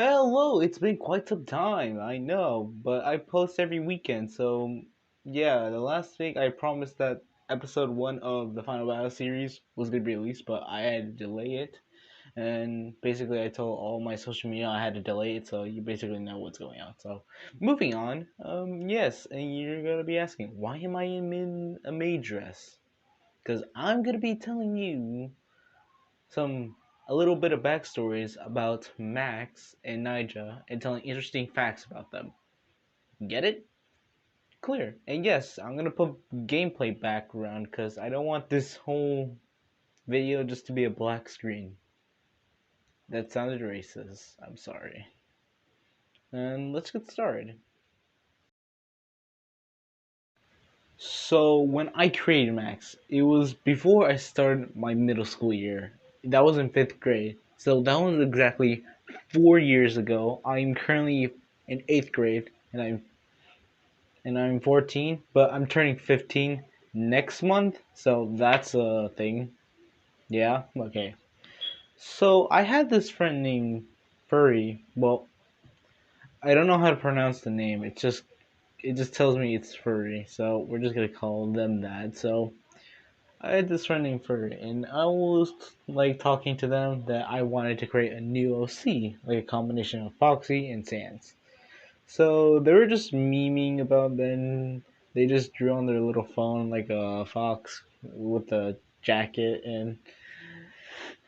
Hello, it's been quite some time, I know, but I post every weekend, so yeah, the last week I promised that episode 1 of the Final Battle series was going to be released, but I had to delay it, and basically I told all my social media I had to delay it, so you basically know what's going on. So, moving on, yes, and you're going to be asking, why am I in a maid dress? Because I'm going to be telling you some a little bit of backstories about Max and Nija and telling interesting facts about them. Get it? Clear. And yes, I'm gonna put gameplay background because I don't want this whole video just to be a black screen. That sounded racist. I'm sorry. And let's get started. So when I created Max, it was before I started my middle school year. That was in 5th grade. So that was exactly 4 years ago. I'm currently in 8th grade, and I'm 14, but I'm turning 15 next month. So that's a thing. Yeah. Okay. So I had this friend named Furry. Well, I don't know how to pronounce the name. It just tells me it's Furry. So we're just gonna call them that. So I had this friend named Furry, and I was like talking to them that I wanted to create a new OC, like a combination of Foxy and Sans. So they were just memeing about then they just drew on their little phone like a fox with a jacket, and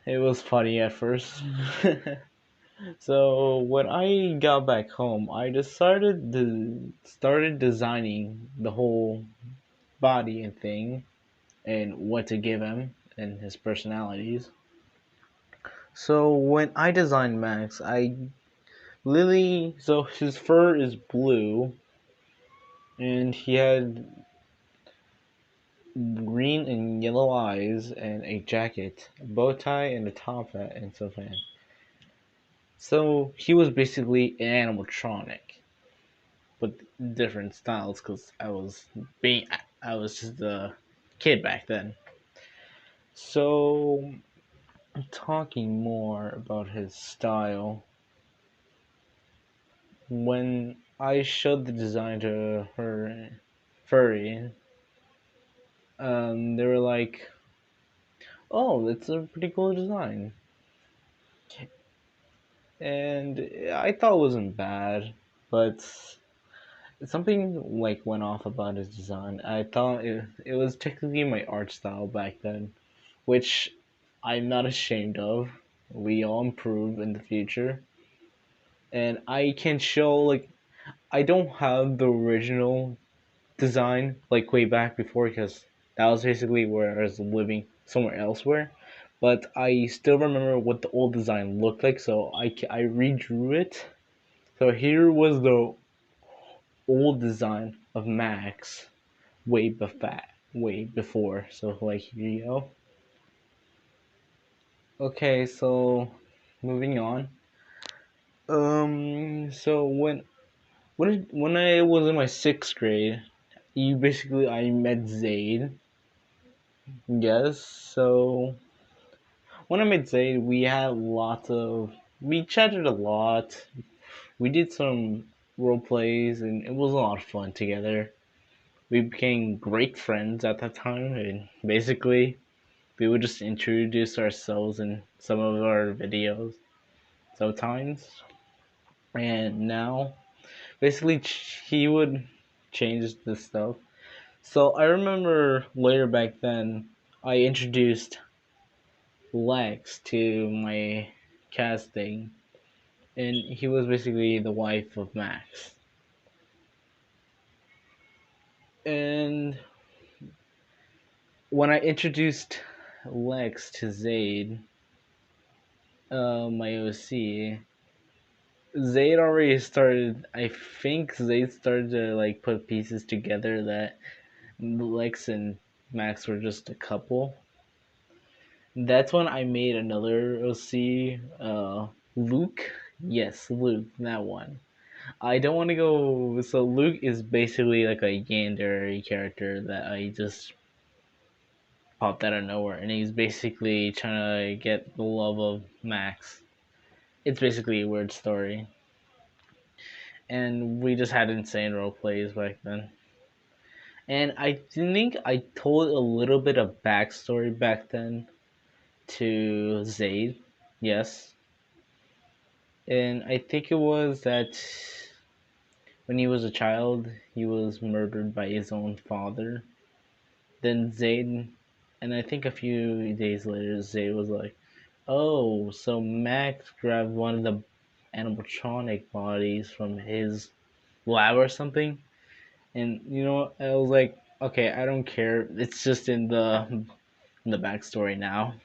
it was funny at first. So when I got back home, I decided to started designing the whole body and thing and what to give him and his personalities. So when I designed Max, so his fur is blue and he had green and yellow eyes and a jacket, a bow tie and a top hat and so on. So he was basically an animatronic with different styles because I was just a kid back then. So talking more about his style, when I showed the design to her furry, they were like, "Oh, that's a pretty cool design." And I thought it wasn't bad, but something like went off about his design. I thought it was technically my art style back then, which I'm not ashamed of. We all improve in the future, and I can show like I don't have the original design like way back before because that was basically where I was living somewhere elsewhere. But I still remember what the old design looked like, so I redrew it. So here was the old design of Max way before. So like here you go. Okay, so moving on. So when I was in my 6th grade, I met Zaid. Yes, so when I met Zaid, we chatted a lot. We did some role plays, and it was a lot of fun together. We became great friends at that time, and basically we would just introduce ourselves in some of our videos sometimes. And now, basically, he would change the stuff. So I remember later back then, I introduced Lex to my casting, and he was basically the wife of Max. And when I introduced Lex to Zaid, my OC, Zaid already started. I think Zaid started to like put pieces together that Lex and Max were just a couple. That's when I made another OC, Luke. Yes, Luke, that one. I don't want to go. So Luke is basically like a yandere character that I just popped out of nowhere, and he's basically trying to get the love of Max. It's basically a weird story, and we just had insane role plays back then. And I think I told a little bit of backstory back then to Zaid. Yes. And I think it was that when he was a child, he was murdered by his own father. Then Zaid, and I think a few days later, Zaid was like, "Oh, so Max grabbed one of the animatronic bodies from his lab or something." And you know, I was like, "Okay, I don't care. It's just in the backstory now."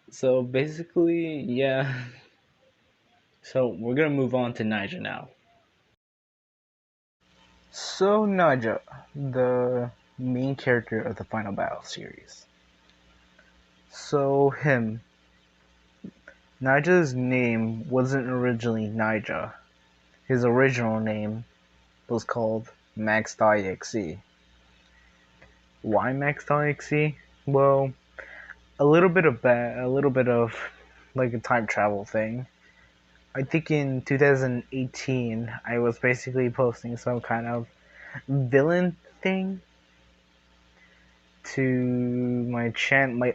So basically, yeah. So we're gonna move on to Nija now. So Nija, the main character of the Final Battle series. So him, Nija's name wasn't originally Nija. His original name was called Max.exe. Why Max.exe? Well, a little bit of like a time travel thing. I think in 2018, I was basically posting some kind of villain thing to my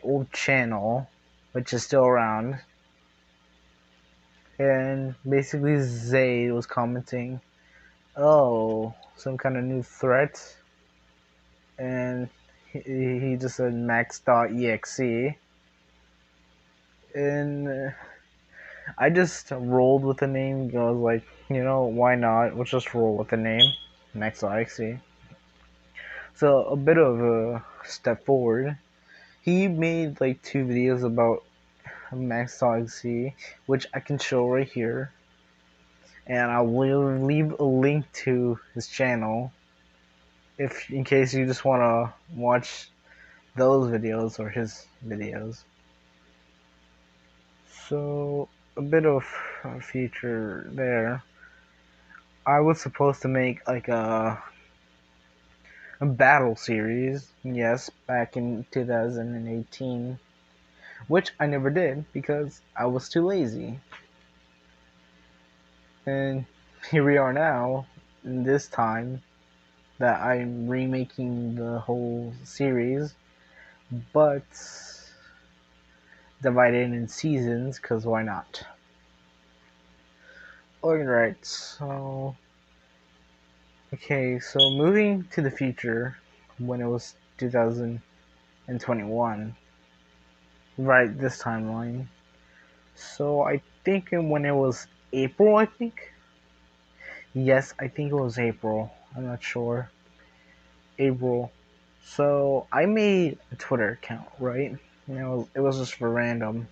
old channel, which is still around, and basically Zaid was commenting, "Oh, some kind of new threat," and he just said Max.exe, and I just rolled with the name. I was like, why not? Let's just roll with the name, Max.exe. So a bit of a step forward. He made like 2 videos about Max.exe, which I can show right here, and I will leave a link to his channel if in case you just want to watch those videos or his videos. So a bit of a feature there. I was supposed to make like a battle series, yes, back in 2018, which I never did because I was too lazy. And here we are now, in this time that I'm remaking the whole series, but divided in seasons, because why not? Alright, so okay, so moving to the future, when it was 2021, right, this timeline. So I think when it was April, I think. Yes, I think it was April. I'm not sure. April. So I made a Twitter account, right? And it was just for random.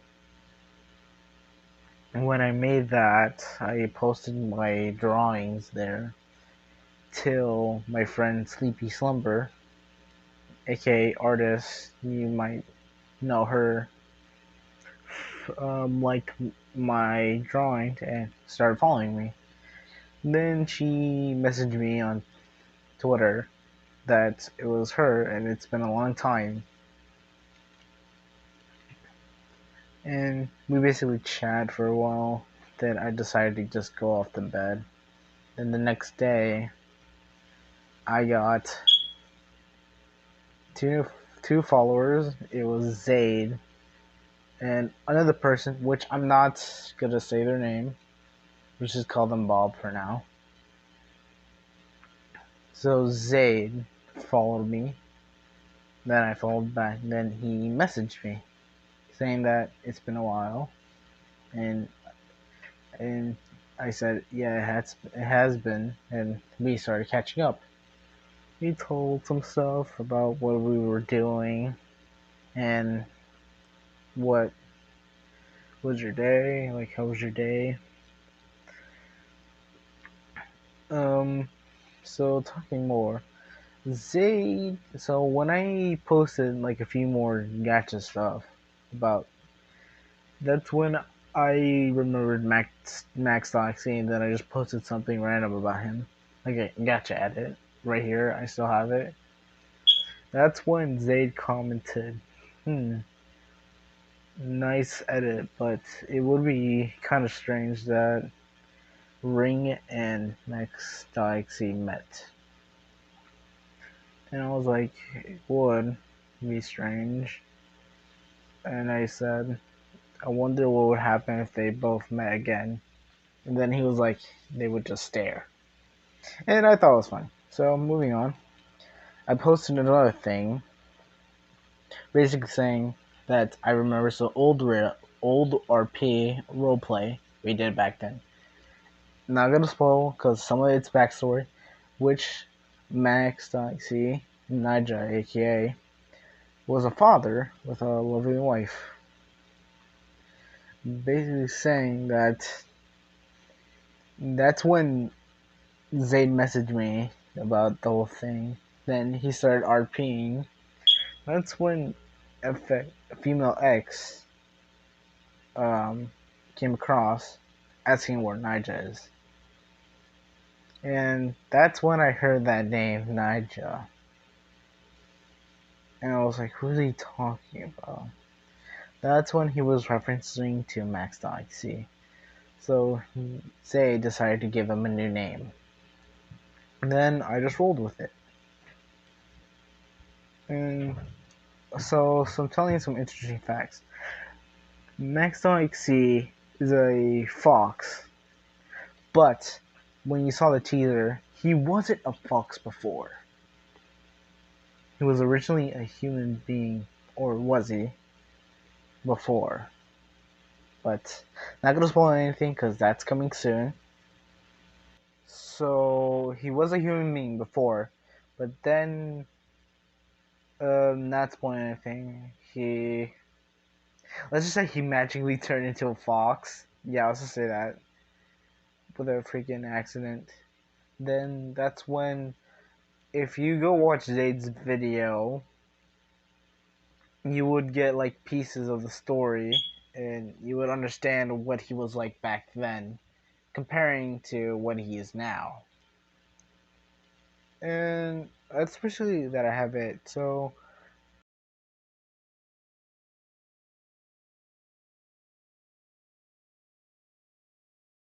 And when I made that, I posted my drawings there till my friend Sleepy Slumber, aka artist, you might know her, liked my drawing and started following me. Then she messaged me on Twitter that it was her and it's been a long time. And we basically chatted for a while. Then I decided to just go off to bed. Then the next day, I got two two followers. It was Zaid and another person, which I'm not gonna say their name. Let's just call them Bob for now. So Zaid followed me. Then I followed back. Then he messaged me saying that it's been a while, and and I said, yeah, it has been, and we started catching up. He told some stuff about what we were doing and what was your day, like how was your day. Um, so talking more, Zaid. So when I posted like a few more gacha stuff about, that's when I remembered Max Doxy, and then I just posted something random about him. Okay, gacha edit right here. I still have it. That's when Zaid commented, Nice edit, but it would be kind of strange that Ring and Max.exe met. And I was like, it would be strange. And I said, I wonder what would happen if they both met again. And then he was like, they would just stare. And I thought it was funny. So moving on, I posted another thing, basically saying that I remember some old RP roleplay we did back then. Not gonna spoil because some of its backstory, which Max.exe, Nija, aka, was a father with a lovely wife. Basically saying that that's when Zaid messaged me about the whole thing. Then he started RPing. That's when a female ex came across asking where Nija is. And that's when I heard that name, Nija. And I was like, who's he talking about? That's when he was referencing to Max.exe. So Zay decided to give him a new name. And then I just rolled with it. And so I'm telling you some interesting facts. Max.exe is a fox, but when you saw the teaser, he wasn't a fox before. He was originally a human being, or was he, before? But not gonna spoil anything because that's coming soon. So he was a human being before, but then, not spoiling anything. Let's just say he magically turned into a fox. Yeah, let's just say that with a freaking accident. Then that's when, if you go watch Zaid's video, you would get like pieces of the story, and you would understand what he was like back then, comparing to what he is now. And especially that I have it. So